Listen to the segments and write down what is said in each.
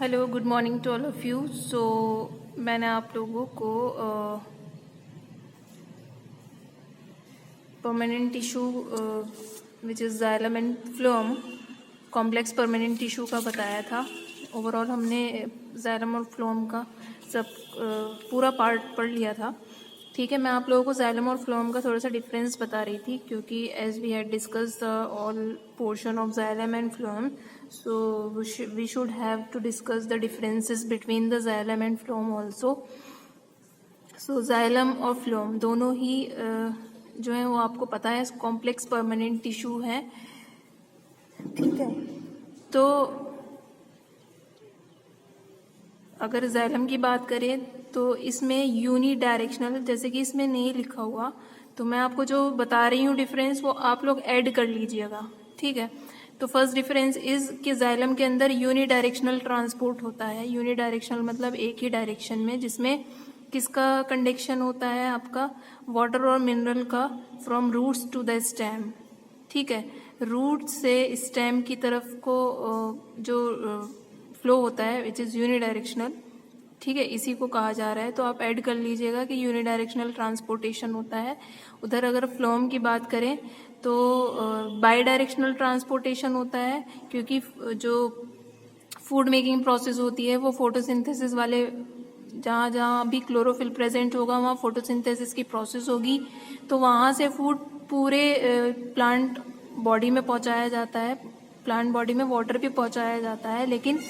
Hello, good morning to all of you. So मैंने आप लोगों को permanent tissue which is xylem and phloem complex permanent tissue का बताया था। ओवरऑल हमने जाइलम और फ्लोएम का सब पूरा पार्ट पढ़ लिया था। ठीक है, मैं आप लोगों को जाइलम और फ्लोएम का थोड़ा सा डिफरेंस बता रही थी, क्योंकि as we had discuss the all portion of xylem and phloem, so we should have to discuss the differences between the xylem and phloem also. So xylem और phloem दोनों ही जो है वो आपको पता है कॉम्प्लेक्स परमानेंट टिश्यू है। ठीक है, तो अगर जाइलम की बात करें तो इसमें यूनी डायरेक्शनल, जैसे कि इसमें नहीं लिखा हुआ, तो मैं आपको जो बता रही हूँ डिफरेंस वो आप लोग ऐड कर लीजिएगा। ठीक है, तो फर्स्ट डिफरेंस इज कि जाइलम के अंदर यूनी डायरेक्शनल ट्रांसपोर्ट होता है। यूनी डायरेक्शनल मतलब एक ही डायरेक्शन में, जिसमें किसका कंडक्शन होता है, आपका वाटर और मिनरल का from roots to the stem. ठीक है, रूट से स्टेम की तरफ को जो फ्लो होता है विच इज़ यूनी डायरेक्शनल। ठीक है, इसी को कहा जा रहा है, तो आप ऐड कर लीजिएगा कि यूनी डायरेक्शनल ट्रांसपोर्टेशन होता है। उधर अगर फ्लोएम की बात करें तो बाई डायरेक्शनल ट्रांसपोर्टेशन होता है, क्योंकि जो फूड मेकिंग प्रोसेस होती है वो फोटोसिंथेसिस वाले, जहाँ जहाँ भी क्लोरोफिल प्रेजेंट होगा वहाँ फोटोसिंथेसिस की प्रोसेस होगी, तो वहाँ से फूड पूरे प्लांट बॉडी में पहुँचाया जाता है, प्लांट बॉडी में वाटर भी पहुँचाया जाता है। लेकिन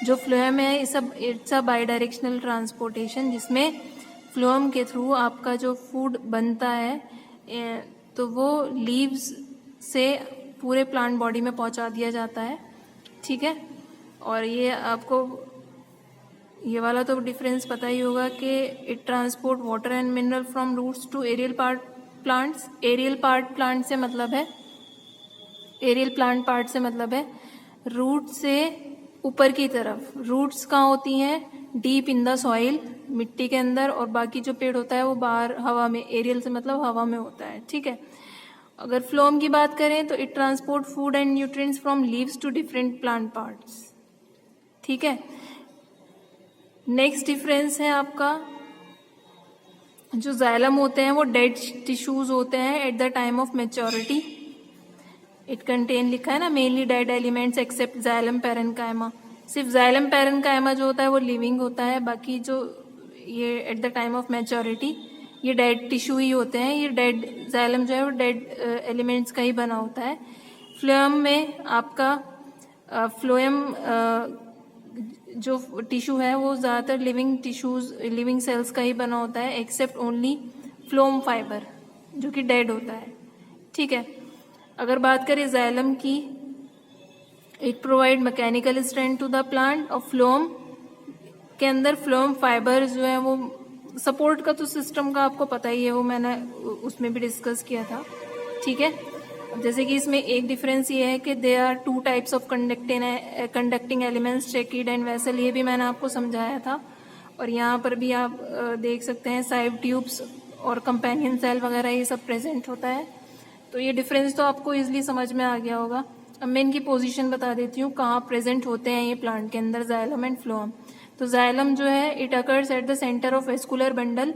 जो फ्लोएम है it's a by directional transportation, जिसमें फ्लोएम के थ्रू आपका जो फूड बनता है तो वो लीव्स से पूरे प्लांट बॉडी में पहुंचा दिया जाता है। ठीक है, और ये आपको ये वाला तो डिफरेंस पता ही होगा कि it transport water and mineral from roots to aerial part plants. Aerial part plant से मतलब है, एरियल प्लांट पार्ट से मतलब है रूट से ऊपर की तरफ। रूट्स कहाँ होती हैं? डीप इन द सॉइल, मिट्टी के अंदर, और बाकी जो पेड़ होता है वो बाहर हवा में। एरियल से मतलब हवा में होता है। ठीक है, अगर फ्लोएम की बात करें तो it transport food and nutrients from leaves to different plant parts. ठीक है, नेक्स्ट डिफरेंस है आपका, जो जाइलम होते हैं वो डेड टिश्यूज होते हैं at the time of maturity. It contain लिखा है ना, mainly dead elements except xylem parenchyma. सिर्फ जाइलम पैरेन्काइमा जो होता है वो लिविंग होता है, बाकी जो ये eight the time of maturity ये डेड टिश्यू ही होते हैं। ये डेड जाइलम जो है वो डेड एलिमेंट्स का ही बना होता है। फ्लोएम में आपका फ्लोएम जो टिश्यू है वो ज़्यादातर लिविंग टिश्यूज, लिविंग सेल्स का ही बना होता है, एक्सेप्ट ओनली फ्लोएम फाइबर जो कि डेड होता है। ठीक है, अगर बात करें जाइलम की, it provide mechanical strength to the plant, और फ्लोएम के अंदर फ्लोएम फाइबर जो है वो सपोर्ट का तो सिस्टम का आपको पता ही है, वो मैंने उसमें भी डिस्कस किया था। ठीक है, जैसे कि इसमें एक डिफरेंस ये है कि they are two types of conducting elements, tracheid and vessel, ये भी मैंने आपको समझाया था। और यहाँ पर भी आप देख सकते हैं साइड ट्यूब्स और कंपेनियन सेल वगैरह ये सब प्रेजेंट होता है। तो ये डिफरेंस तो आपको इजीली समझ में आ गया होगा। अब मैं इनकी पोजीशन बता देती हूँ कहाँ प्रेजेंट होते हैं ये प्लांट के अंदर, जाइलम एंड फ्लोएम। तो जाइलम जो है it occurs at the centre of vascular bundle.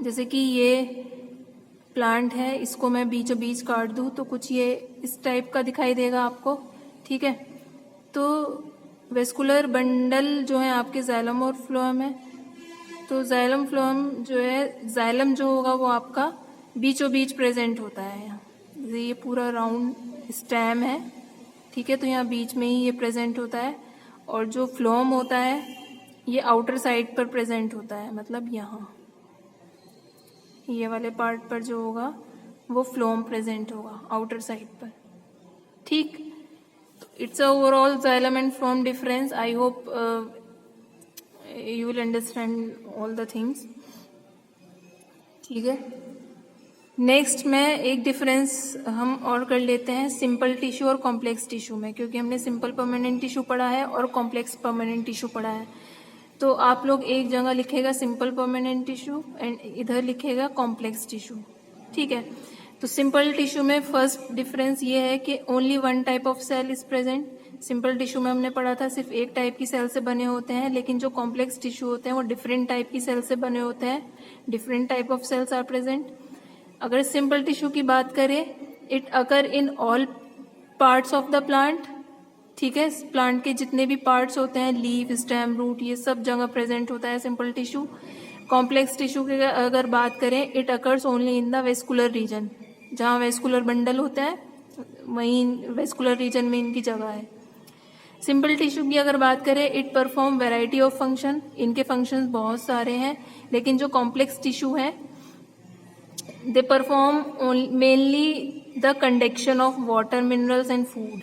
जैसे कि ये प्लांट है, इसको मैं बीचों बीच काट दूँ तो कुछ ये इस टाइप का दिखाई देगा आपको। ठीक है, तो वेस्कुलर बंडल जो है आपके जाइलम और फ्लोएम है। तो जाइलम फ्लोएम जो है, जाइलम जो होगा वो आपका बीचों बीच प्रेजेंट होता है यहाँ। ये पूरा राउंड स्टेम है। ठीक है, तो यहाँ बीच में ही ये प्रेजेंट होता है, और जो फ्लोएम होता है ये आउटर साइड पर प्रेजेंट होता है, मतलब यहाँ ये वाले पार्ट पर जो होगा वो फ्लोएम प्रेजेंट होगा आउटर साइड पर। ठीक, तो it's a overall xylem and phloem difference. I hope you will understand all the things. ठीक है, नेक्स्ट में एक डिफरेंस हम और कर लेते हैं सिंपल टिश्यू और कॉम्प्लेक्स टिश्यू में, क्योंकि हमने सिंपल परमानेंट टिश्यू पढ़ा है और कॉम्प्लेक्स परमानेंट टिश्यू पढ़ा है। तो आप लोग एक जगह लिखेगा सिंपल परमानेंट टिश्यू एंड इधर लिखेगा कॉम्प्लेक्स टिश्यू। ठीक है, तो सिंपल टिश्यू में फर्स्ट डिफरेंस ये है कि only one type of cell is present, simple tissue में हमने पढ़ा था सिर्फ एक टाइप की सेल से बने होते हैं, लेकिन जो कॉम्प्लेक्स टिश्यू होते हैं वो डिफरेंट टाइप की सेल से बने होते हैं, different type of cells are present. अगर सिंपल टिश्यू की बात करें, it occur in all parts of the plant, ठीक है, प्लांट के जितने भी पार्ट्स होते हैं, लीफ, स्टेम, रूट, ये सब जगह प्रेजेंट होता है सिंपल टिश्यू। कॉम्प्लेक्स टिश्यू की अगर बात करें, it occurs only in the vascular region, जहाँ वेस्कुलर बंडल होता है वहीं वेस्कुलर रीजन में इनकी जगह है। सिंपल टिश्यू की अगर बात करें, it perform variety of function, इनके फंक्शंस बहुत सारे हैं, लेकिन जो कॉम्प्लेक्स टिश्यू है they perform mainly the conduction of water, minerals and food,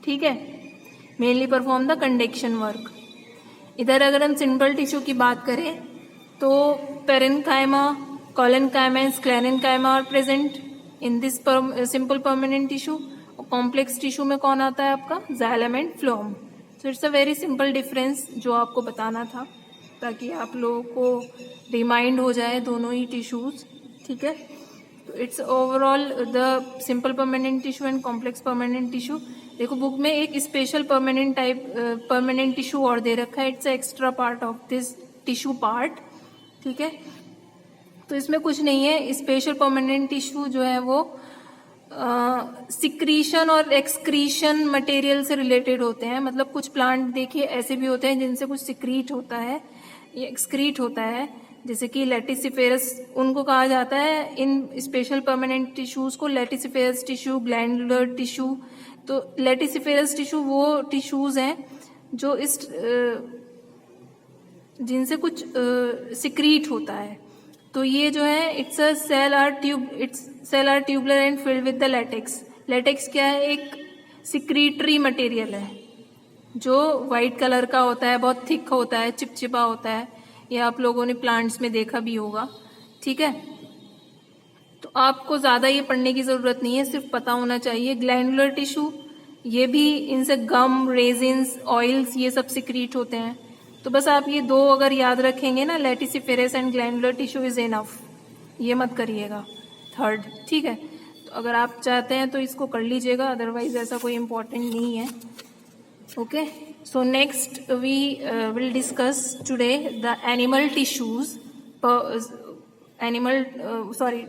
ठीक है, mainly perform the conduction work. इधर अगर हम सिंपल टिश्यू की बात करें तो parenchyma, collenchyma and sclerenchyma are present in this simple permanent tissue. Complex tissue में कौन आता है आपका, xylem and phloem. So it's a very simple difference जो आपको बताना था, ताकि आप लोगों को रिमाइंड हो जाए दोनों ही टिश्यूज, ठीक है। तो it's overall the simple permanent tissue and complex permanent tissue. देखो बुक में एक स्पेशल परमानेंट टिश्यू और दे रखा है, it's extra part of this tissue part, ठीक है। तो इसमें कुछ नहीं है, स्पेशल परमानेंट टिश्यू जो है वो सिक्रीशन और एक्सक्रीशन मटेरियल से रिलेटेड होते हैं। मतलब कुछ प्लांट देखिए ऐसे भी होते हैं जिनसे कुछ सिक्रीट होता है, ये एक्सक्रीट होता है, जैसे कि लेटिसिफेरस, उनको कहा जाता है इन स्पेशल परमानेंट टिश्यूज को लेटिसिफेरस टिश्यू, ग्लैंडुलर टिश्यू। तो लेटिसिफेरस टिश्यू वो टिश्यूज हैं जो इस जिनसे कुछ सिक्रीट होता है। तो ये जो है its cell are tubular and filled with the latex. Latex क्या है, एक सिक्रीटरी मटेरियल है जो वाइट कलर का होता है, बहुत थिक होता है, चिपचिपा होता है, ये आप लोगों ने प्लांट्स में देखा भी होगा, ठीक है। तो आपको ज्यादा ये पढ़ने की जरूरत नहीं है, सिर्फ पता होना चाहिए। ग्लैंडुलर टिश्यू, ये भी इनसे गम, रेजिन्स, ऑयल्स, ये सब सिक्रीट होते हैं। तो बस आप ये दो अगर याद रखेंगे ना, laticiferous and glandular tissue is enough, ये मत करिएगा थर्ड, ठीक है। तो अगर आप चाहते हैं तो इसको कर लीजिएगा, अदरवाइज ऐसा कोई इम्पोर्टेंट नहीं है, okay. So next we will discuss today the animal tissues.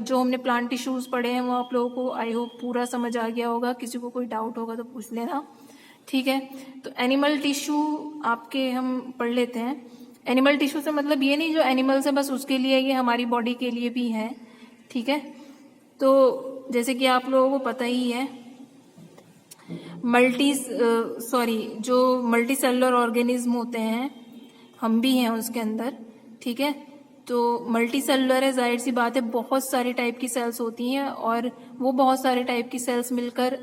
जो हमने प्लांट टिश्यूज पढ़े हैं वो आप लोगों को आई होप पूरा समझ आ गया होगा। किसी को कोई डाउट होगा तो पूछ लेना, ठीक है। तो एनिमल टिश्यू आपके हम पढ़ लेते हैं। एनिमल टिश्यू से मतलब ये नहीं जो एनिमल्स है बस उसके लिए, ये हमारी बॉडी के लिए भी है, ठीक है। तो जैसे कि आप लोगों को पता ही है, जो मल्टी सेलुलर ऑर्गेनिज्म होते हैं, हम भी हैं उसके अंदर, ठीक है। तो मल्टी सेलुलर है, जाहिर सी बात है बहुत सारे टाइप की सेल्स होती हैं, और वो बहुत सारे टाइप की सेल्स मिलकर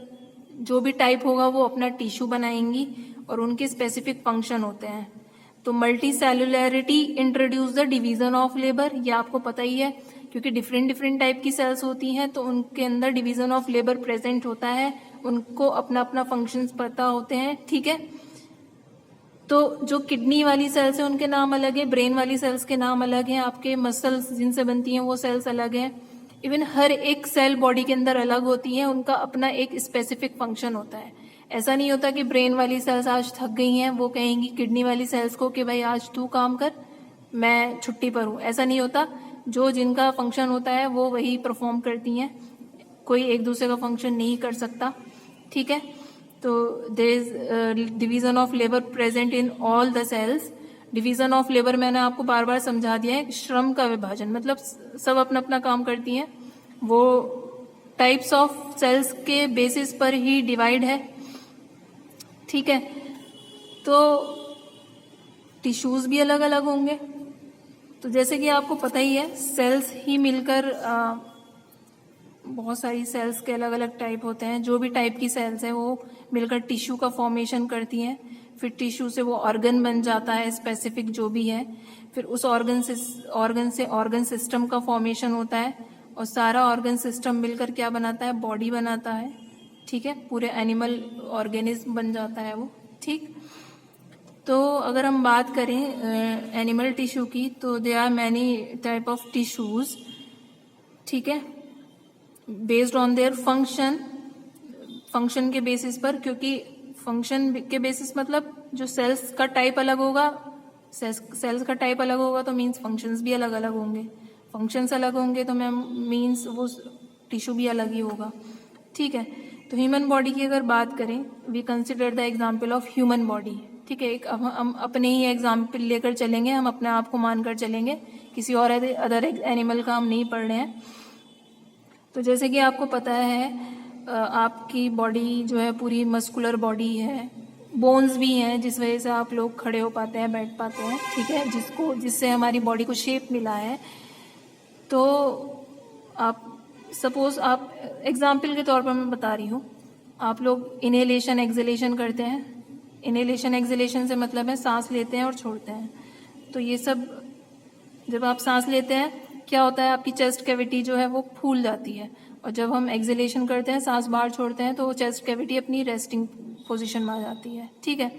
जो भी टाइप होगा वो अपना टिश्यू बनाएंगी, और उनके स्पेसिफिक फंक्शन होते हैं। तो multicellularity introduce the division of labour, ये आपको पता ही है, क्योंकि डिफरेंट टाइप की सेल्स होती हैं तो उनके अंदर डिवीजन ऑफ लेबर प्रेजेंट होता है, उनको अपना अपना फंक्शंस पता होते हैं, ठीक है। तो जो किडनी वाली सेल्स है उनके नाम अलग है, ब्रेन वाली सेल्स के नाम अलग हैं, आपके मसल्स जिनसे बनती हैं वो सेल्स अलग हैं। इवन हर एक सेल बॉडी के अंदर अलग होती है, उनका अपना एक स्पेसिफिक फंक्शन होता है। ऐसा नहीं होता कि ब्रेन वाली सेल्स आज थक गई हैं, वो कहेंगी किडनी वाली सेल्स को कि भाई आज तू काम कर, मैं छुट्टी पर हूँ, ऐसा नहीं होता। जो जिनका फंक्शन होता है वो वही परफॉर्म करती हैं, कोई एक दूसरे का फंक्शन नहीं कर सकता, ठीक है। तो there is division of labour present in all the cells. Division of labour मैंने आपको बार बार समझा दिया है, श्रम का विभाजन, मतलब सब अपना अपना काम करती हैं, वो टाइप्स ऑफ सेल्स के बेसिस पर ही डिवाइड है, ठीक है। तो टिश्यूज भी अलग अलग होंगे। तो जैसे कि आपको पता ही है, सेल्स ही मिलकर बहुत सारी सेल्स के अलग अलग टाइप होते हैं। जो भी टाइप की सेल्स है वो मिलकर टिश्यू का फॉर्मेशन करती हैं, फिर टिश्यू से वो ऑर्गन बन जाता है स्पेसिफिक जो भी है, फिर उस ऑर्गन से ऑर्गन सिस्टम का फॉर्मेशन होता है, और सारा ऑर्गन सिस्टम मिलकर क्या बनाता है, बॉडी बनाता है, ठीक है। पूरे एनिमल ऑर्गेनिज्म बन जाता है वो, ठीक। तो अगर हम बात करें एनिमल टिश्यू की, तो they are many type of tissues, ठीक है, बेस्ड ऑन देयर फंक्शन के बेसिस पर, क्योंकि फंक्शन के बेसिस मतलब जो सेल्स का टाइप अलग होगा, सेल्स का टाइप अलग होगा तो मीन्स फंक्शंस भी अलग अलग होंगे, फंक्शंस अलग होंगे तो मैम मीन्स वो टिश्यू भी अलग ही होगा। ठीक है, तो ह्यूमन बॉडी की अगर बात करें, we consider the example of human body. ठीक है, एक हम अपने ही एग्जाम्पल लेकर चलेंगे, हम अपने आप को मानकर चलेंगे, किसी और अदर एनिमल का हम नहीं पढ़ रहे हैं। तो जैसे कि आपको पता है आपकी बॉडी जो है पूरी मस्कुलर बॉडी है, बोन्स भी हैं जिस वजह से आप लोग खड़े हो पाते हैं, बैठ पाते हैं। ठीक है, जिससे हमारी बॉडी को शेप मिला है। तो आप सपोज आप एग्जाम्पल के तौर पर मैं बता रही हूँ, आप लोग इनहेलेशन एक्सहेलेशन करते हैं। इनहेलेशन एक्सहेलेशन से मतलब है सांस लेते हैं और छोड़ते हैं। तो ये सब जब आप सांस लेते हैं क्या होता है, आपकी चेस्ट कैविटी जो है वो फूल जाती है, और जब हम एक्सहेलेशन करते हैं, सांस बाहर छोड़ते हैं, तो वो चेस्ट कैविटी अपनी रेस्टिंग पोजीशन में आ जाती है। ठीक है,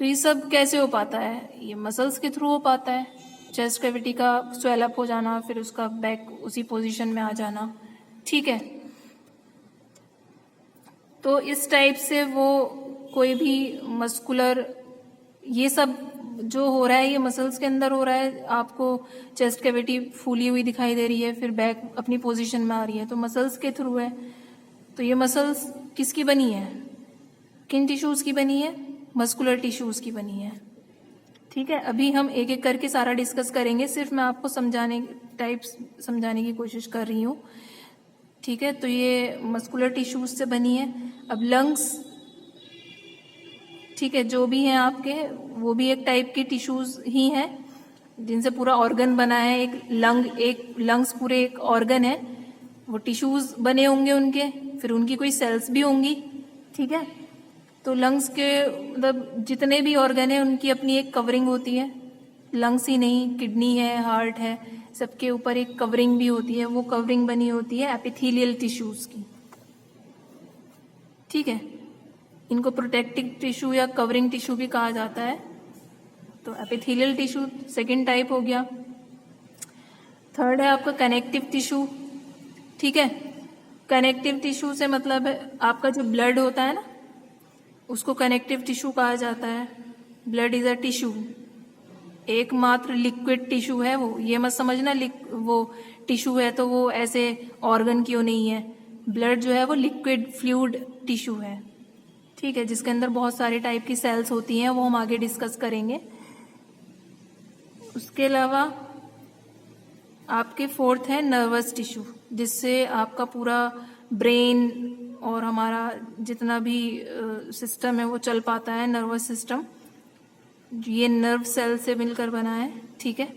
तो ये सब कैसे हो पाता है, ये मसल्स के थ्रू हो पाता है। चेस्ट कैविटी का स्वेल अप हो जाना, फिर उसका बैक उसी पोजीशन में आ जाना। ठीक है, तो इस टाइप से वो कोई भी मस्कुलर, ये सब जो हो रहा है ये मसल्स के अंदर हो रहा है। आपको चेस्ट कैविटी फूली हुई दिखाई दे रही है, फिर बैक अपनी पोजीशन में आ रही है, तो मसल्स के थ्रू है। तो ये मसल्स किसकी बनी है, किन टिश्यूज की बनी है, मस्कुलर टिश्यूज की बनी है। ठीक है, अभी हम एक एक करके सारा डिस्कस करेंगे, सिर्फ मैं आपको समझाने की कोशिश कर रही हूँ। ठीक है, तो ये मस्कुलर टिश्यूज से बनी है। अब लंग्स, ठीक है, जो भी हैं आपके, वो भी एक टाइप की टिश्यूज ही हैं जिनसे पूरा ऑर्गन बना है। एक लंग्स पूरे एक ऑर्गन है, वो टिश्यूज बने होंगे उनके, फिर उनकी कोई सेल्स भी होंगी। ठीक है, तो लंग्स के मतलब जितने भी ऑर्गन है उनकी अपनी एक कवरिंग होती है। लंग्स ही नहीं, किडनी है, हार्ट है, सबके ऊपर एक कवरिंग भी होती है। वो कवरिंग बनी होती है एपिथेलियल टिश्यूज की। ठीक है, इनको प्रोटेक्टिव टिश्यू या कवरिंग टिश्यू भी कहा जाता है। तो एपिथेलियल टिश्यू सेकंड टाइप हो गया। थर्ड है आपका कनेक्टिव टिश्यू। ठीक है, कनेक्टिव टिश्यू से मतलब है आपका जो ब्लड होता है ना, उसको कनेक्टिव टिश्यू कहा जाता है। ब्लड इज अ टिश्यू, एकमात्र लिक्विड टिश्यू है वो। ये मत समझना वो टिश्यू है तो वो ऐसे ऑर्गन क्यों नहीं है। ब्लड जो है वो लिक्विड फ्लूइड टिश्यू है। ठीक है, जिसके अंदर बहुत सारे टाइप की सेल्स होती हैं, वो हम आगे डिस्कस करेंगे। उसके अलावा आपके फोर्थ है नर्वस टिश्यू, जिससे आपका पूरा ब्रेन और हमारा जितना भी सिस्टम है वो चल पाता है। नर्वस सिस्टम ये नर्व सेल से मिलकर बना है। ठीक है,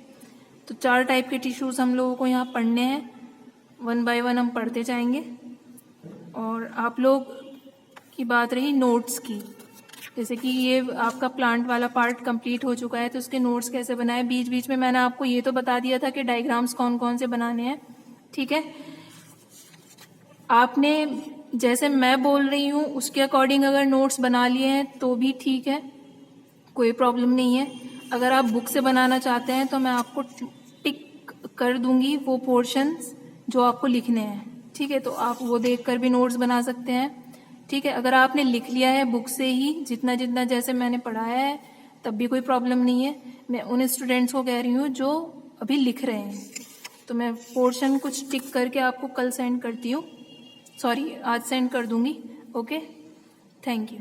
तो 4 टाइप के टिश्यूज हम लोगों को यहाँ पढ़ने हैं, 1 बाय 1 हम पढ़ते जाएंगे। और आप लोग की बात रही नोट्स की, जैसे कि ये आपका प्लांट वाला पार्ट कंप्लीट हो चुका है, तो उसके नोट्स कैसे बनाए। बीच बीच में मैंने आपको ये तो बता दिया था कि डायग्राम्स कौन कौन से बनाने हैं। ठीक है, आपने जैसे मैं बोल रही हूँ उसके अकॉर्डिंग अगर नोट्स बना लिए हैं तो भी ठीक है, कोई प्रॉब्लम नहीं है। अगर आप बुक से बनाना चाहते हैं तो मैं आपको टिक कर दूंगी वो पोर्शंस जो आपको लिखने हैं। ठीक है, तो आप वो देखकर भी नोट्स बना सकते हैं। ठीक है, अगर आपने लिख लिया है बुक से ही जितना जितना जैसे मैंने पढ़ाया है तब भी कोई प्रॉब्लम नहीं है। मैं उन स्टूडेंट्स को कह रही हूँ जो अभी लिख रहे हैं, तो मैं पोर्शन कुछ टिक करके आपको कल सेंड करती हूँ, सॉरी आज सेंड कर दूंगी। Okay, thank you.